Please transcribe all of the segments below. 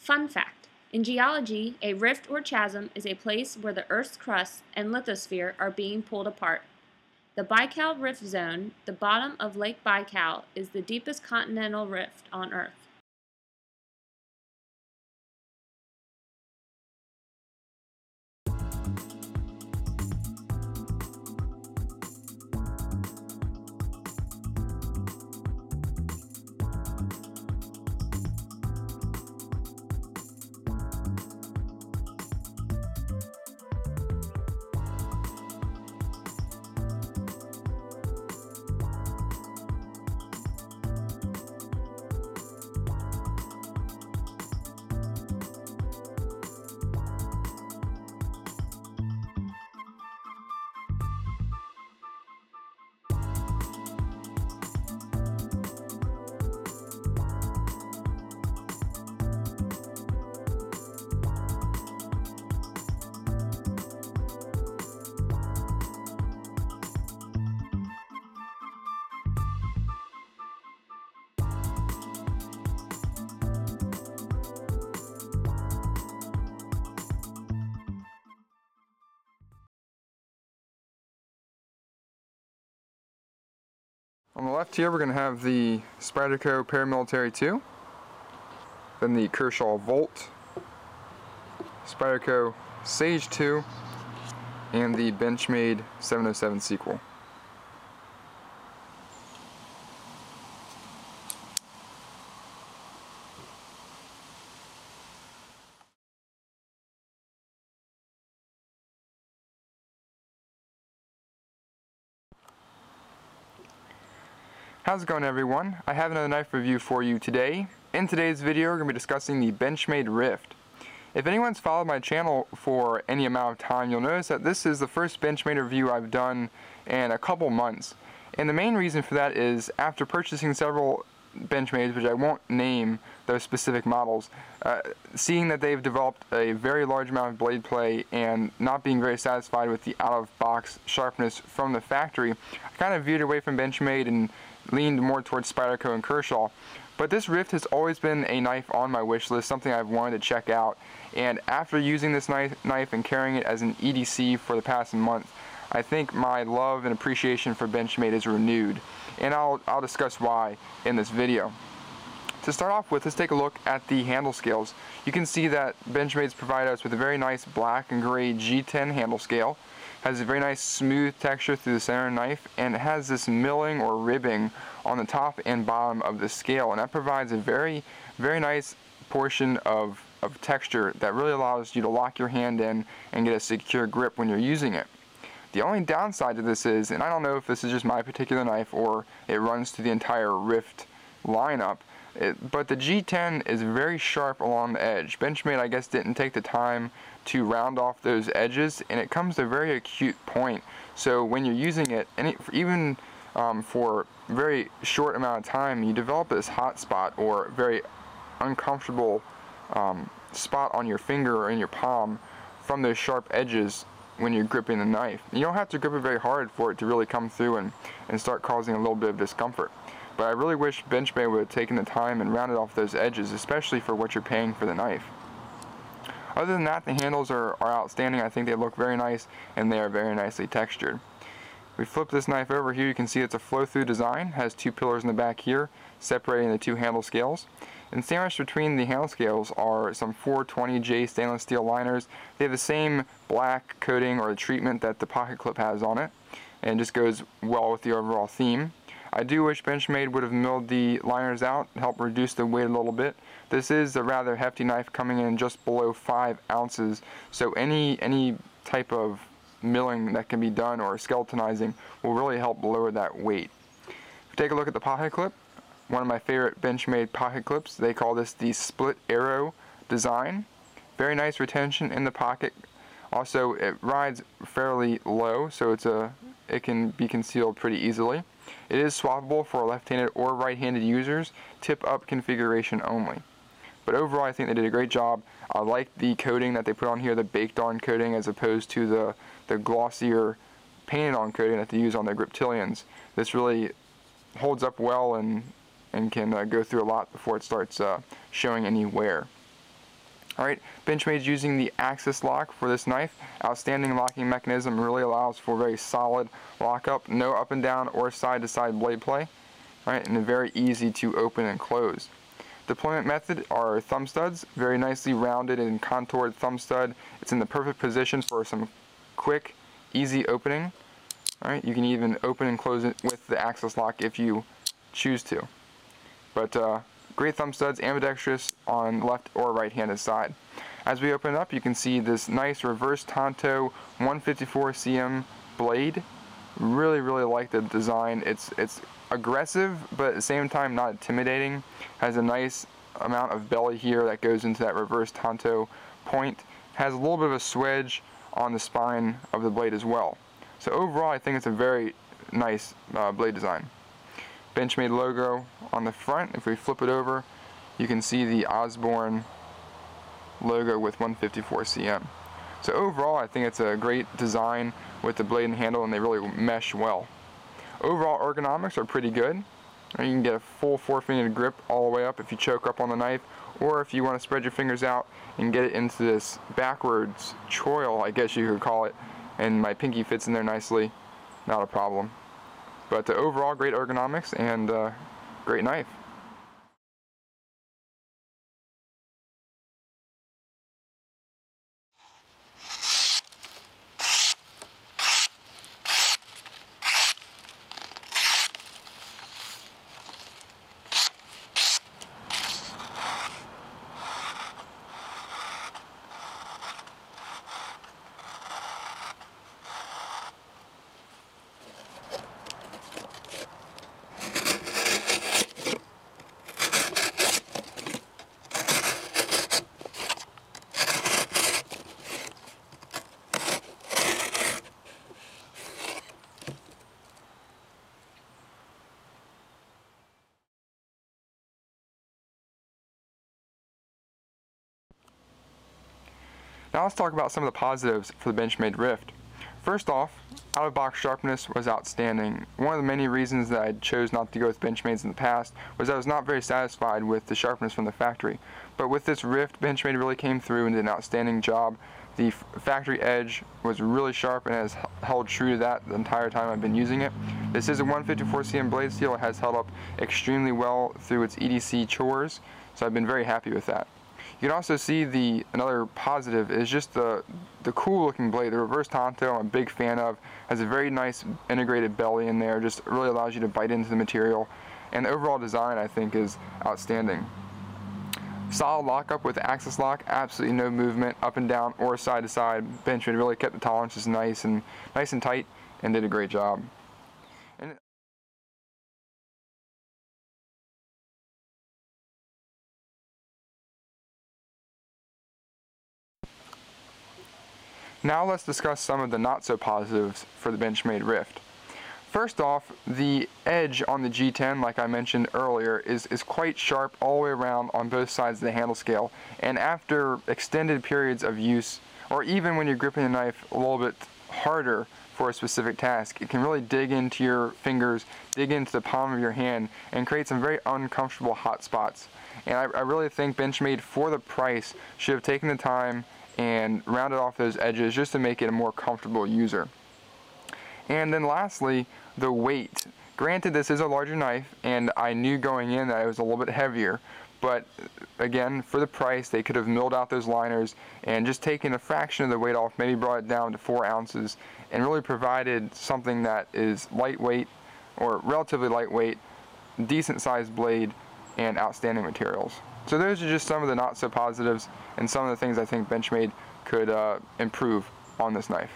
Fun fact: in geology, a rift or chasm is a place where the Earth's crust and lithosphere are being pulled apart. The Baikal Rift Zone, the bottom of Lake Baikal, is the deepest continental rift on Earth. On the left here, we're going to have the Spyderco Paramilitary 2, then the Kershaw Volt, Spyderco Sage 2, and the Benchmade 707 sequel. How's it going, everyone? I have another knife review for you today. In today's video, we're going to be discussing the Benchmade Rift. If anyone's followed my channel for any amount of time, you'll notice that this is the first Benchmade review I've done in a couple months. And the main reason for that is after purchasing several Benchmades, which I won't name those specific models, seeing that they've developed a very large amount of blade play and not being very satisfied with the out-of-box sharpness from the factory, I kind of veered away from Benchmade and leaned more towards Spyderco and Kershaw. But this Rift has always been a knife on my wish list, something I've wanted to check out. And after using this knife and carrying it as an EDC for the past month, I think my love and appreciation for Benchmade is renewed. And I'll discuss why in this video. To start off with, let's take a look at the handle scales. You can see that Benchmade's provide us with a very nice black and gray G10 handle scale. Has a very nice smooth texture through the center of the knife, and it has this milling or ribbing on the top and bottom of the scale, and that provides a very nice portion of texture that really allows you to lock your hand in and get a secure grip when you're using it. The only downside to this is, and I don't know if this is just my particular knife or it runs to the entire Rift lineup, but the G10 is very sharp along the edge. Benchmade, I guess, didn't take the time to round off those edges, and it comes to a very acute point. So when you're using it, and even for a very short amount of time, you develop this hot spot or very uncomfortable spot on your finger or in your palm from those sharp edges when you're gripping the knife. You don't have to grip it very hard for it to really come through and start causing a little bit of discomfort. But I really wish Benchmade would have taken the time and rounded off those edges, especially for what you're paying for the knife. Other than that, the handles are outstanding. I think they look very nice, and they are very nicely textured. If we flip this knife over here, you can see it's a flow-through design. It has two pillars in the back here, separating the two handle scales. And sandwiched between the handle scales are some 420J stainless steel liners. They have the same black coating or treatment that the pocket clip has on it, and just goes well with the overall theme. I do wish Benchmade would have milled the liners out to help reduce the weight a little bit. This is a rather hefty knife, coming in just below 5 ounces, so any type of milling that can be done or skeletonizing will really help lower that weight. If we take a look at the pocket clip, one of my favorite Benchmade pocket clips, they call this the split arrow design. Very nice retention in the pocket. Also, it rides fairly low, so it can be concealed pretty easily. It is swappable for left-handed or right-handed users, tip-up configuration only. But overall, I think they did a great job. I like the coating that they put on here, the baked-on coating, as opposed to the glossier painted-on coating that they use on their Griptilians. This really holds up well and can go through a lot before it starts showing any wear. Alright, Benchmade's using the axis lock for this knife. Outstanding locking mechanism, really allows for very solid lockup, no up and down or side to side blade play. Alright, and very easy to open and close. Deployment method are thumb studs, very nicely rounded and contoured thumb stud. It's in the perfect position for some quick, easy opening. Alright, you can even open and close it with the axis lock if you choose to. But great thumb studs, ambidextrous on left or right handed side. As we open it up, you can see this nice reverse Tonto 154 cm blade. Really like the design. It's aggressive, but at the same time not intimidating. Has a nice amount of belly here that goes into that reverse Tonto point. Has a little bit of a swedge on the spine of the blade as well. So overall, I think it's a very nice blade design. Benchmade logo on the front. If we flip it over, you can see the Osborne logo with 154 cm. So overall, I think it's a great design with the blade and handle, and they really mesh well. Overall ergonomics are pretty good. You can get a full 4-fingered grip all the way up if you choke up on the knife, or if you want to spread your fingers out and get it into this backwards choil, I guess you could call it, and my pinky fits in there nicely, not a problem. But overall, great ergonomics and great knife. Now let's talk about some of the positives for the Benchmade Rift. First off, out-of-box sharpness was outstanding. One of the many reasons that I chose not to go with Benchmades in the past was I was not very satisfied with the sharpness from the factory. But with this Rift, Benchmade really came through and did an outstanding job. The factory edge was really sharp and has held true to that the entire time I've been using it. This is a 154 cm blade steel. It has held up extremely well through its EDC chores, so I've been very happy with that. You can also see another positive is just the cool looking blade. The reverse Tonto I'm a big fan of. Has a very nice integrated belly in there, just really allows you to bite into the material. And the overall design, I think, is outstanding. Solid lockup with axis lock, absolutely no movement up and down or side to side. Benchmade really kept the tolerances nice and tight and did a great job. Now let's discuss some of the not so positives for the Benchmade Rift. First off, the edge on the G10, like I mentioned earlier, is quite sharp all the way around on both sides of the handle scale. And after extended periods of use, or even when you're gripping the knife a little bit harder for a specific task, it can really dig into your fingers, dig into the palm of your hand, and create some very uncomfortable hot spots. And I really think Benchmade, for the price, should have taken the time and rounded off those edges just to make it a more comfortable user. And then lastly, the weight. Granted, this is a larger knife, and I knew going in that it was a little bit heavier, but again, for the price, they could have milled out those liners and just taken a fraction of the weight off, maybe brought it down to 4 ounces, and really provided something that is lightweight, or relatively lightweight, decent sized blade, and outstanding materials. So those are just some of the not so positives and some of the things I think Benchmade could improve on this knife.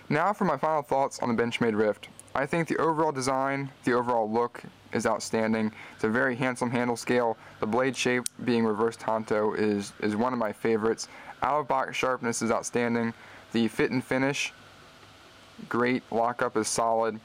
Now for my final thoughts on the Benchmade Rift. I think the overall design, the overall look is outstanding. It's a very handsome handle scale. The blade shape being reverse Tonto is one of my favorites. Out of box sharpness is outstanding. The fit and finish, great. Lockup is solid.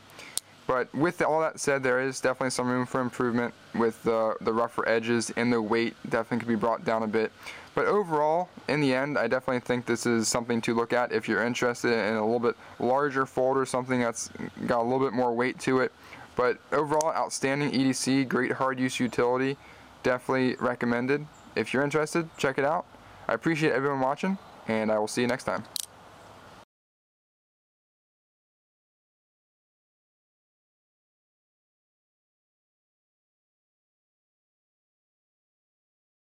But with all that said, there is definitely some room for improvement with the rougher edges, and the weight definitely could be brought down a bit. But overall, in the end, I definitely think this is something to look at if you're interested in a little bit larger folder, something that's got a little bit more weight to it. But overall, outstanding EDC, great hard use utility, definitely recommended. If you're interested, check it out. I appreciate everyone watching, and I will see you next time.